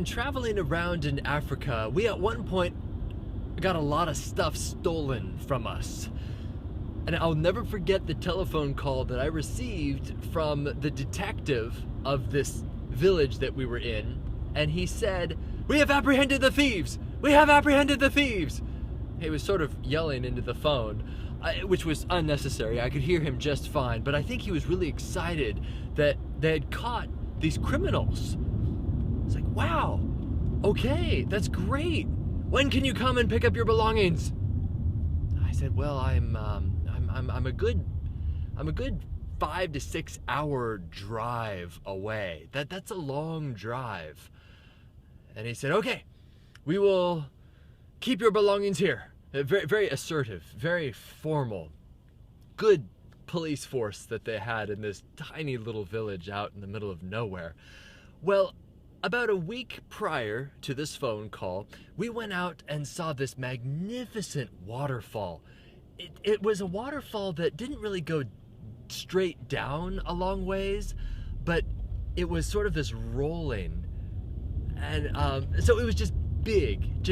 traveling around in Africa, we at one point got a lot of stuff stolen from us. And I'll never forget the telephone call that I received from the detective of this village that we were in. And he said, "We have apprehended the thieves! We have apprehended the thieves!" He was sort of yelling into the phone, which was unnecessary. I could hear him just fine, but I think he was really excited that they had caught these criminals. It's like, wow, okay, that's great. When can you come and pick up your belongings? I said, well, I'm a good 5 to 6 hour drive away. That's a long drive. And he said, okay, we will keep your belongings here. Very, very assertive, very formal. Good police force that they had in this tiny little village out in the middle of nowhere. Well, about a week prior to this phone call, we went out and saw this magnificent waterfall. It was a waterfall that didn't really go straight down a long ways, but it was sort of this rolling. And so it was just big,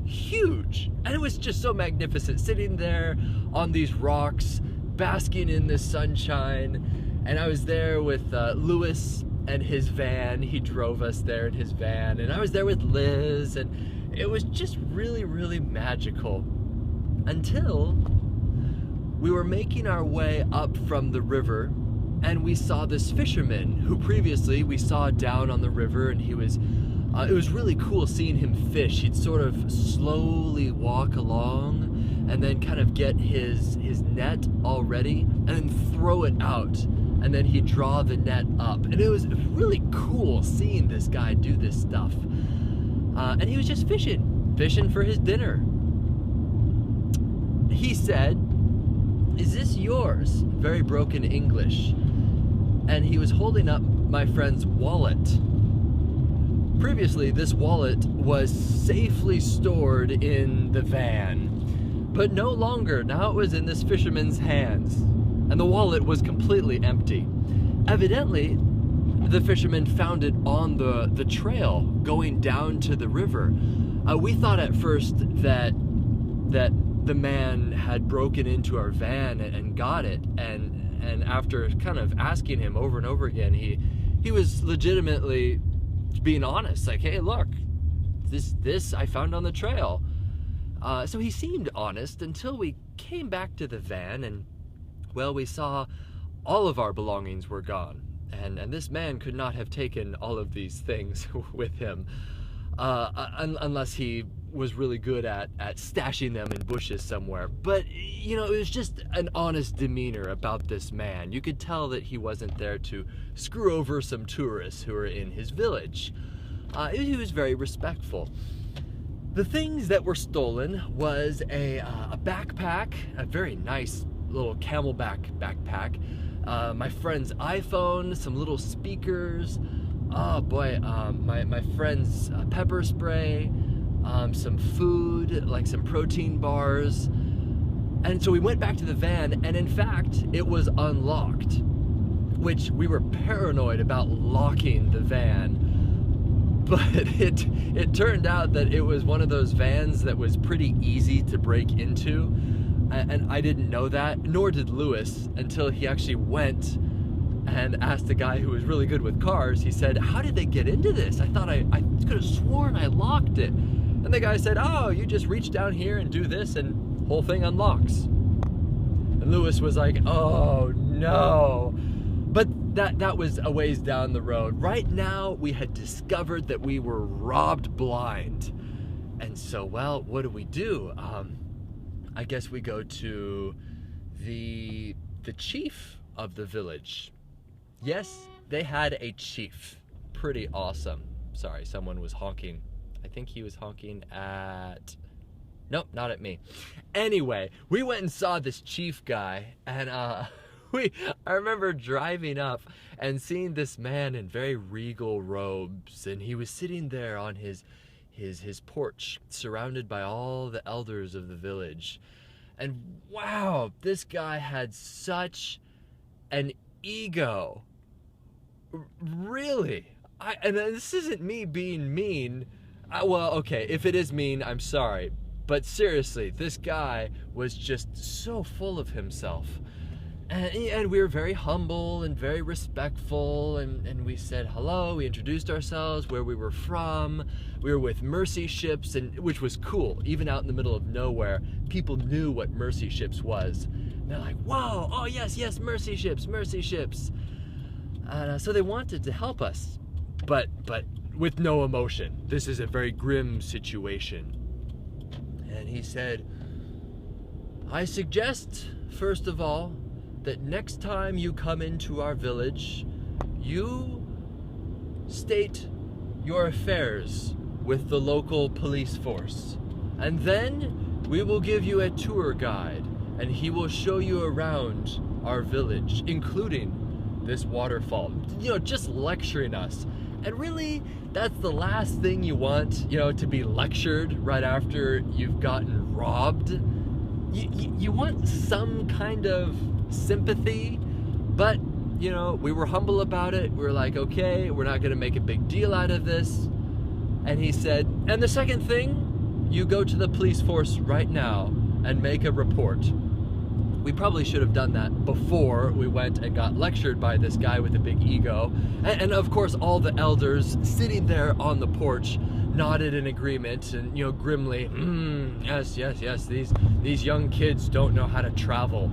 huge. And it was just so magnificent, sitting there on these rocks, basking in the sunshine. And I was there with Lewis and his van. He drove us there in his van. And I was there with Liz, and it was just really, really magical. Until we were making our way up from the river, and we saw this fisherman who previously we saw down on the river, and he was it was really cool seeing him fish. He'd sort of slowly walk along and then kind of get his net all ready and then throw it out, and then he'd draw the net up. And it was really cool seeing this guy do this stuff. And he was just fishing for his dinner. He said, "Is this yours?" Very broken English. And he was holding up my friend's wallet. Previously, this wallet was safely stored in the van, but no longer. Now it was in this fisherman's hands, and the wallet was completely empty. Evidently, the fisherman found it on the trail going down to the river. We thought at first that the man had broken into our van and got it, and after kind of asking him over and over again, he was legitimately being honest, like, hey, look, this I found on the trail. So he seemed honest until we came back to the van, and well, we saw all of our belongings were gone, and this man could not have taken all of these things with him, unless he was really good at stashing them in bushes somewhere. But, you know, it was just an honest demeanor about this man. You could tell that he wasn't there to screw over some tourists who were in his village. He was very respectful. The things that were stolen was a backpack, a very nice little camelback backpack, my friend's iPhone, some little speakers, oh boy, my friend's pepper spray, some food, like some protein bars. And so we went back to the van, and in fact, it was unlocked, which we were paranoid about locking the van. But it turned out that it was one of those vans that was pretty easy to break into. And I didn't know that, nor did Lewis, until he actually went and asked the guy who was really good with cars. He said, "How did they get into this? I thought I could have sworn I locked it." And the guy said, "Oh, you just reach down here and do this and whole thing unlocks." And Lewis was like, "Oh no." But that was a ways down the road. Right now, we had discovered that we were robbed blind. And so, well, what do? I guess we go to the chief of the village. Yes, they had a chief. Pretty awesome. Sorry, someone was honking. I think he was honking at... Nope, not at me. Anyway, we went and saw this chief guy, and I remember driving up and seeing this man in very regal robes, and he was sitting there on his porch, surrounded by all the elders of the village. And wow, this guy had such an ego. Really, and this isn't me being mean. Well, okay, if it is mean, I'm sorry. But seriously, this guy was just so full of himself. And we were very humble and very respectful, and we said hello, we introduced ourselves, where we were from. We were with Mercy Ships, which was cool. Even out in the middle of nowhere, people knew what Mercy Ships was. And they're like, whoa, oh yes, Mercy Ships, Mercy Ships. So they wanted to help us, but with no emotion. This is a very grim situation. And he said, I suggest, first of all, that next time you come into our village, you state your affairs with the local police force. And then we will give you a tour guide, and he will show you around our village, including this waterfall. You know, just lecturing us. And really, that's the last thing you want, you know, to be lectured right after you've gotten robbed. You want some kind of sympathy, but, you know, we were humble about it. We were like, okay, we're not going to make a big deal out of this. And he said, and the second thing, you go to the police force right now and make a report. We probably should have done that before we went and got lectured by this guy with a big ego. And of course, all the elders sitting there on the porch nodded in agreement and, you know, grimly, yes, these young kids don't know how to travel.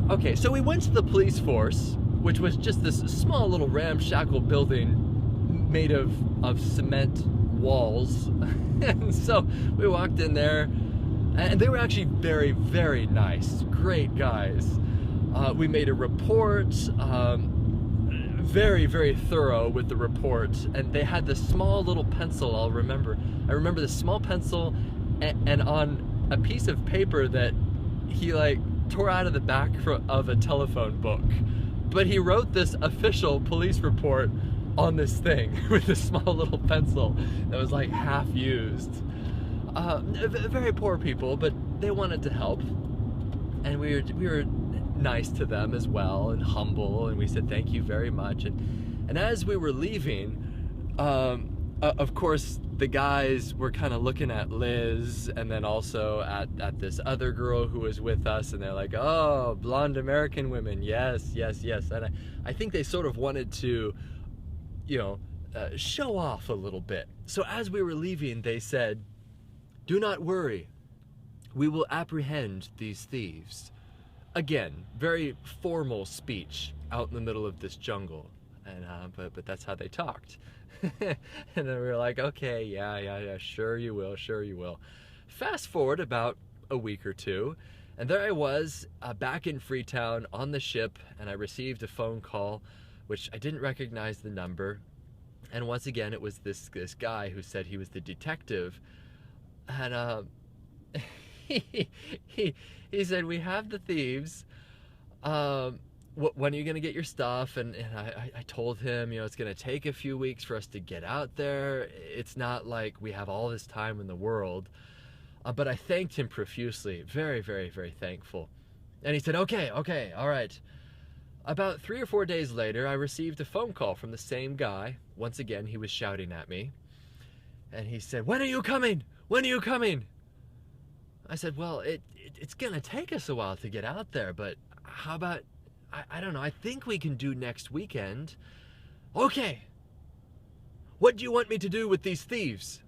Okay, so we went to the police force, which was just this small little ramshackle building made of cement walls. And so we walked in there, and they were actually very, very nice, great guys. We made a report, very, very thorough with the report, and they had this small little pencil, I remember this small pencil, and on a piece of paper that he like tore out of the back of a telephone book. But he wrote this official police report on this thing with a small little pencil that was like half used. Very poor people, but they wanted to help. And we were nice to them as well, and humble, and we said thank you very much. And as we were leaving, of course, the guys were kind of looking at Liz, and then also at this other girl who was with us, and they're like, oh, blonde American women, yes. And I think they sort of wanted to, you know, show off a little bit. So as we were leaving, they said, do not worry, we will apprehend these thieves. Again, very formal speech out in the middle of this jungle, and but that's how they talked. And then we were like, okay, yeah, sure you will. Fast forward about a week or two, and there I was back in Freetown on the ship, and I received a phone call, which I didn't recognize the number, and once again it was this guy who said he was the detective, and he said, we have the thieves. When are you going to get your stuff? And I told him, you know, it's going to take a few weeks for us to get out there. It's not like we have all this time in the world. But I thanked him profusely. Very, very, very thankful. And he said, okay, all right. About 3 or 4 days later, I received a phone call from the same guy. Once again, he was shouting at me. And he said, when are you coming? When are you coming? I said, well, it's going to take us a while to get out there, but how about, I don't know, I think we can do next weekend. Okay. What do you want me to do with these thieves?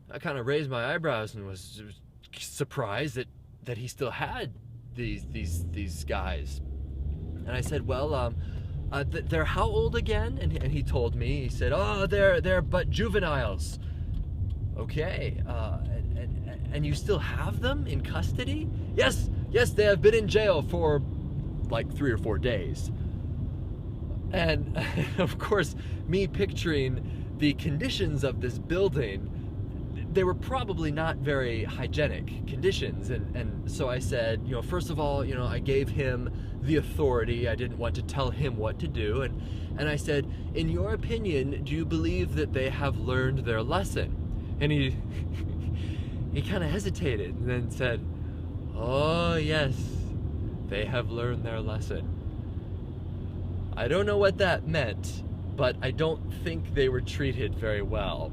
I kind of raised my eyebrows and was surprised that he still had these guys. And I said, well, they're how old again? And he told me, he said, oh, they're but juveniles. Okay, and you still have them in custody? Yes, they have been in jail for like 3 or 4 days. And of course, me picturing the conditions of this building, they were probably not very hygienic conditions. And so I said, you know, first of all, you know, I gave him the authority. I didn't want to tell him what to do. And I said, in your opinion, do you believe that they have learned their lesson? And he kind of hesitated and then said, oh yes, they have learned their lesson. I don't know what that meant, but I don't think they were treated very well.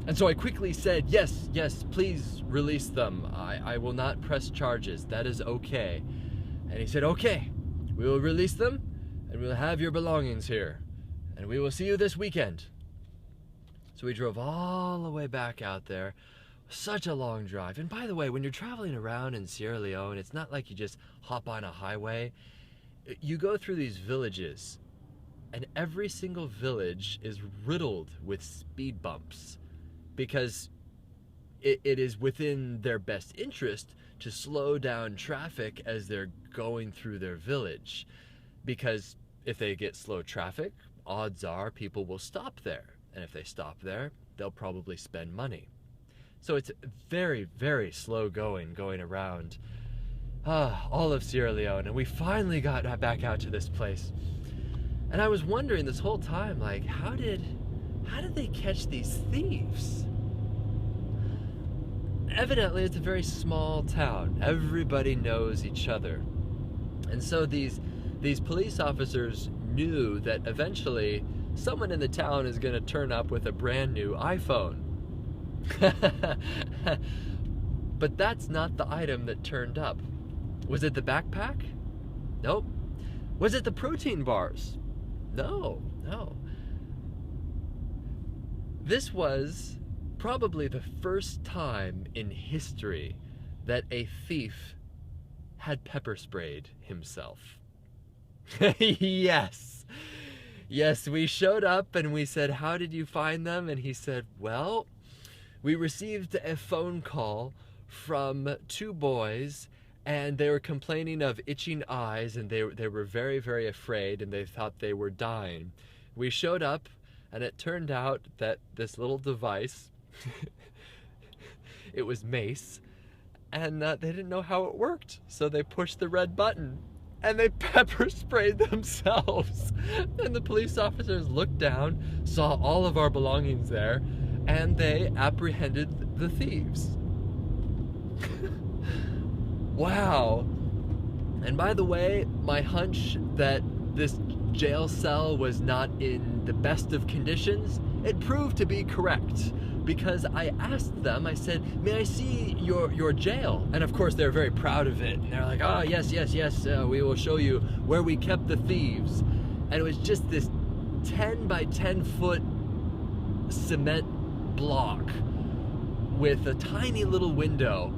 And so I quickly said, yes, yes, please release them. I will not press charges. That is okay. And he said, okay, we will release them, and we'll have your belongings here. And we will see you this weekend. So we drove all the way back out there. Such a long drive. And by the way, when you're traveling around in Sierra Leone, it's not like you just hop on a highway. You go through these villages, and every single village is riddled with speed bumps, because it is within their best interest to slow down traffic as they're going through their village. Because if they get slow traffic, odds are people will stop there. And if they stop there, they'll probably spend money. So it's very, very slow going around all of Sierra Leone. And we finally got back out to this place. And I was wondering this whole time, like, how did they catch these thieves? Evidently, it's a very small town. Everybody knows each other. And so these police officers knew that eventually someone in the town is going to turn up with a brand new iPhone. But that's not the item that turned up. Was it the backpack? Nope. Was it the protein bars? No. This was probably the first time in history that a thief had pepper sprayed himself. Yes, we showed up and we said, how did you find them? And he said, well, we received a phone call from two boys, and they were complaining of itching eyes, and they were very, very afraid, and they thought they were dying. We showed up, and it turned out that this little device, it was mace, and they didn't know how it worked, so they pushed the red button, and they pepper sprayed themselves. And the police officers looked down, saw all of our belongings there, and they apprehended the thieves. Wow. And by the way, my hunch that this jail cell was not in the best of conditions, it proved to be correct. Because I asked them, I said, may I see your jail? And of course they're very proud of it. And they're like, oh, yes, we will show you where we kept the thieves. And it was just this 10 by 10 foot cement block with a tiny little window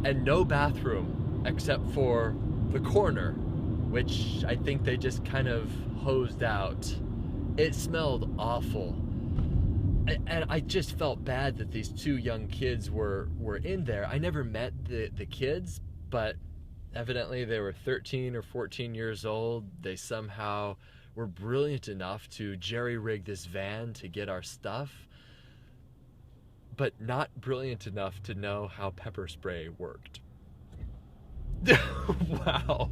and no bathroom except for the corner, which I think they just kind of hosed out. It smelled awful. And I just felt bad that these two young kids were in there. I never met the kids, but evidently they were 13 or 14 years old. They somehow were brilliant enough to jerry-rig this van to get our stuff, but not brilliant enough to know how pepper spray worked. Wow.